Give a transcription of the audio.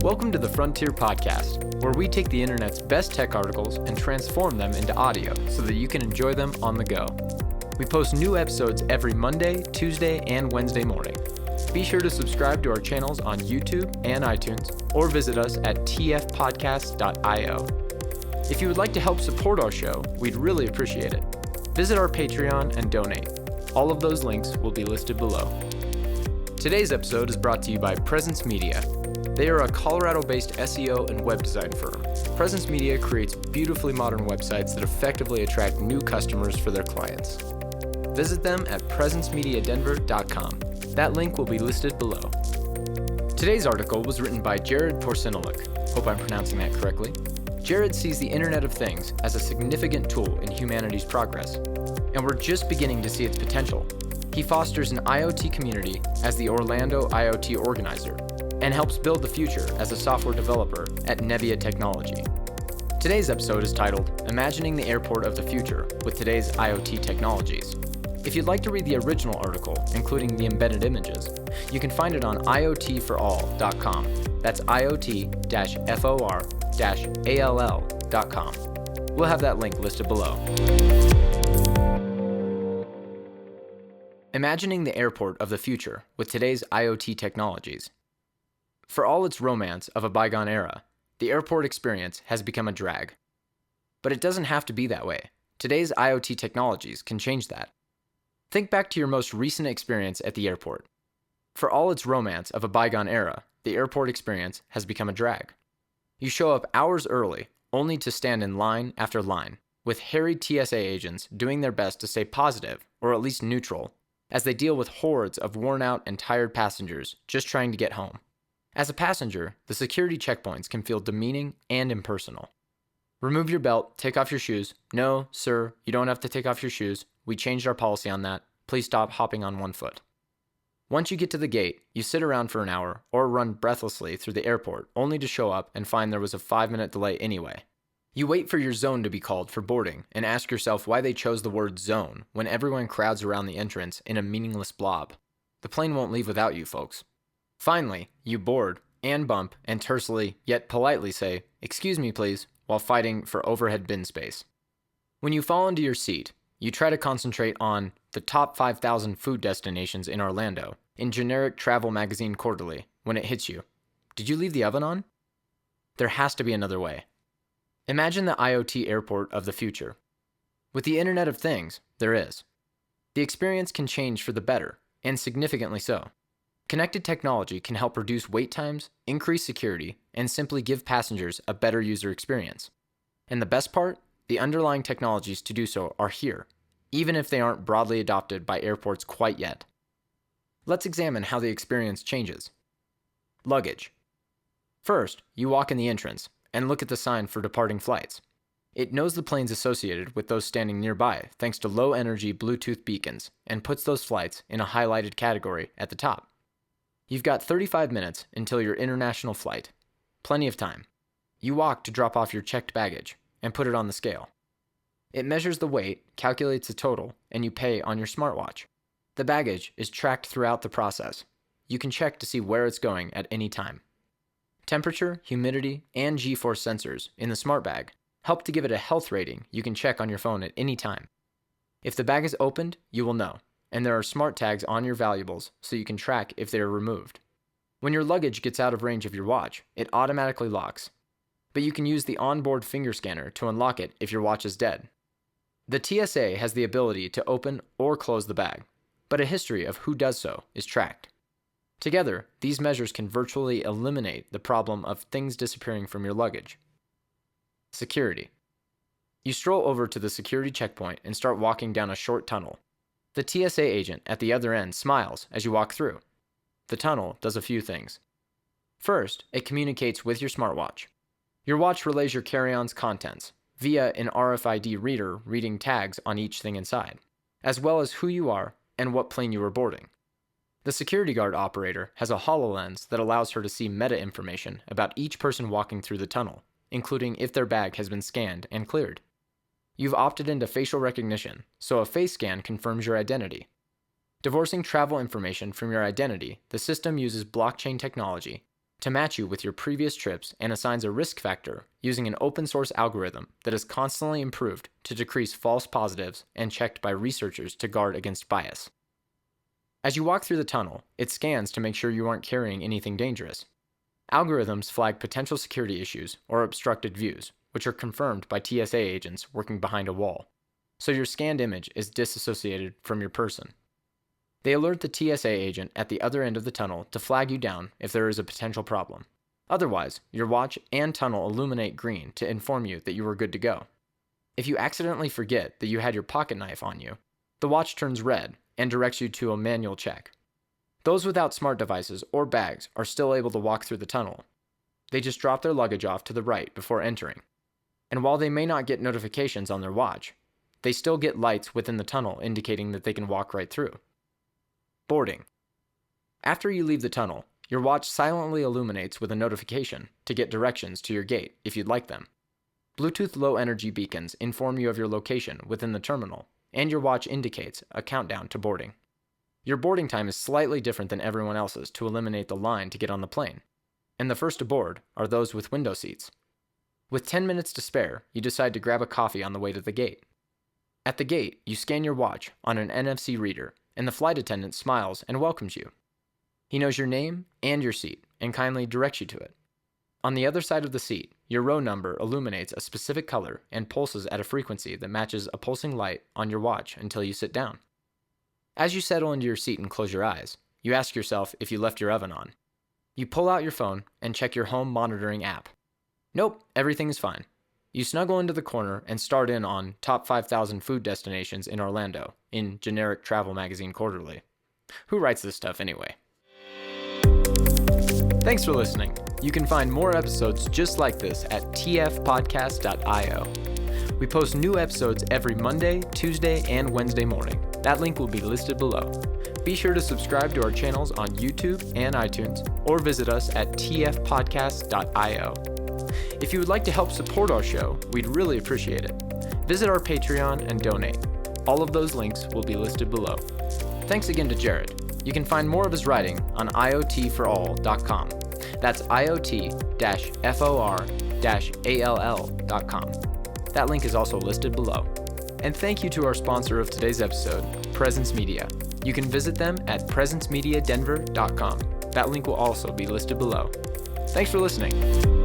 Welcome to the Frontier Podcast, where we take the internet's best tech articles and transform them into audio so that you can enjoy them on the go. We post new episodes every Monday, Tuesday, and Wednesday morning. Be sure to subscribe to our channels on YouTube and iTunes, or visit us at tfpodcast.io. If you would like to help support our show, we'd really appreciate it. Visit our Patreon and donate. All of those links will be listed below. Today's episode is brought to you by Presence Media. They are a Colorado-based SEO and web design firm. Presence Media creates beautifully modern websites that effectively attract new customers for their clients. Visit them at presencemediadenver.com. That link will be listed below. Today's article was written by Jared Porciniluk. Hope I'm pronouncing that correctly. Jared sees the Internet of Things as a significant tool in humanity's progress, and we're just beginning to see its potential. He fosters an IoT community as the Orlando IoT organizer, and helps build the future as a software developer at Nebbia Technology. Today's episode is titled, Imagining the Airport of the Future with Today's IoT Technologies. If you'd like to read the original article, including the embedded images, you can find it on iotforall.com. That's iot-for-all.com. We'll have that link listed below. Imagining the Airport of the Future with Today's IoT Technologies. For all its romance of a bygone era, the airport experience has become a drag. But it doesn't have to be that way. Today's IoT technologies can change that. Think back to your most recent experience at the airport. For all its romance of a bygone era, the airport experience has become a drag. You show up hours early, only to stand in line after line, with harried TSA agents doing their best to stay positive, or at least neutral, as they deal with hordes of worn-out and tired passengers just trying to get home. As a passenger, the security checkpoints can feel demeaning and impersonal. Remove your belt, take off your shoes. No, sir, you don't have to take off your shoes. We changed our policy on that. Please stop hopping on one foot. Once you get to the gate, you sit around for an hour or run breathlessly through the airport only to show up and find there was a 5-minute delay anyway. You wait for your zone to be called for boarding and ask yourself why they chose the word zone when everyone crowds around the entrance in a meaningless blob. The plane won't leave without you, folks. Finally, you board and bump and tersely, yet politely say, "Excuse me, please," while fighting for overhead bin space. When you fall into your seat, you try to concentrate on the top 5,000 food destinations in Orlando in generic travel magazine quarterly when it hits you. Did you leave the oven on? There has to be another way. Imagine the IoT airport of the future. With the Internet of Things, there is. The experience can change for the better, and significantly so. Connected technology can help reduce wait times, increase security, and simply give passengers a better user experience. And the best part? The underlying technologies to do so are here, even if they aren't broadly adopted by airports quite yet. Let's examine how the experience changes. Luggage. First, you walk in the entrance and look at the sign for departing flights. It knows the planes associated with those standing nearby thanks to low-energy Bluetooth beacons and puts those flights in a highlighted category at the top. You've got 35 minutes until your international flight. Plenty of time. You walk to drop off your checked baggage and put it on the scale. It measures the weight, calculates the total, and you pay on your smartwatch. The baggage is tracked throughout the process. You can check to see where it's going at any time. Temperature, humidity, and G-force sensors in the smart bag help to give it a health rating you can check on your phone at any time. If the bag is opened, you will know. And there are smart tags on your valuables so you can track if they are removed. When your luggage gets out of range of your watch, it automatically locks. But you can use the onboard finger scanner to unlock it if your watch is dead. The TSA has the ability to open or close the bag, but a history of who does so is tracked. Together, these measures can virtually eliminate the problem of things disappearing from your luggage. Security. You stroll over to the security checkpoint and start walking down a short tunnel. The TSA agent at the other end smiles as you walk through. The tunnel does a few things. First, it communicates with your smartwatch. Your watch relays your carry-on's contents via an RFID reader reading tags on each thing inside, as well as who you are and what plane you are boarding. The security guard operator has a HoloLens that allows her to see meta information about each person walking through the tunnel, including if their bag has been scanned and cleared. You've opted into facial recognition, so a face scan confirms your identity. Divorcing travel information from your identity, the system uses blockchain technology to match you with your previous trips and assigns a risk factor using an open source algorithm that is constantly improved to decrease false positives and checked by researchers to guard against bias. As you walk through the tunnel, it scans to make sure you aren't carrying anything dangerous. Algorithms flag potential security issues or obstructed views, which are confirmed by TSA agents working behind a wall, so your scanned image is disassociated from your person. They alert the TSA agent at the other end of the tunnel to flag you down if there is a potential problem. Otherwise, your watch and tunnel illuminate green to inform you that you are good to go. If you accidentally forget that you had your pocket knife on you, the watch turns red and directs you to a manual check. Those without smart devices or bags are still able to walk through the tunnel. They just drop their luggage off to the right before entering. And while they may not get notifications on their watch, they still get lights within the tunnel indicating that they can walk right through. Boarding. After you leave the tunnel, your watch silently illuminates with a notification to get directions to your gate if you'd like them. Bluetooth low-energy beacons inform you of your location within the terminal, and your watch indicates a countdown to boarding. Your boarding time is slightly different than everyone else's to eliminate the line to get on the plane, and the first to board are those with window seats. With 10 minutes to spare, you decide to grab a coffee on the way to the gate. At the gate, you scan your watch on an NFC reader, and the flight attendant smiles and welcomes you. He knows your name and your seat and kindly directs you to it. On the other side of the seat, your row number illuminates a specific color and pulses at a frequency that matches a pulsing light on your watch until you sit down. As you settle into your seat and close your eyes, you ask yourself if you left your oven on. You pull out your phone and check your home monitoring app. Nope, everything is fine. You snuggle into the corner and start in on top 5,000 food destinations in Orlando in generic travel magazine quarterly. Who writes this stuff anyway? Thanks for listening. You can find more episodes just like this at tfpodcast.io. We post new episodes every Monday, Tuesday, and Wednesday morning. That link will be listed below. Be sure to subscribe to our channels on YouTube and iTunes, or visit us at tfpodcast.io. If you would like to help support our show, we'd really appreciate it. Visit our Patreon and donate. All of those links will be listed below. Thanks again to Jared. You can find more of his writing on iotforall.com. That's iot-for-all.com. That link is also listed below. And thank you to our sponsor of today's episode, Presence Media. You can visit them at presencemediadenver.com. That link will also be listed below. Thanks for listening.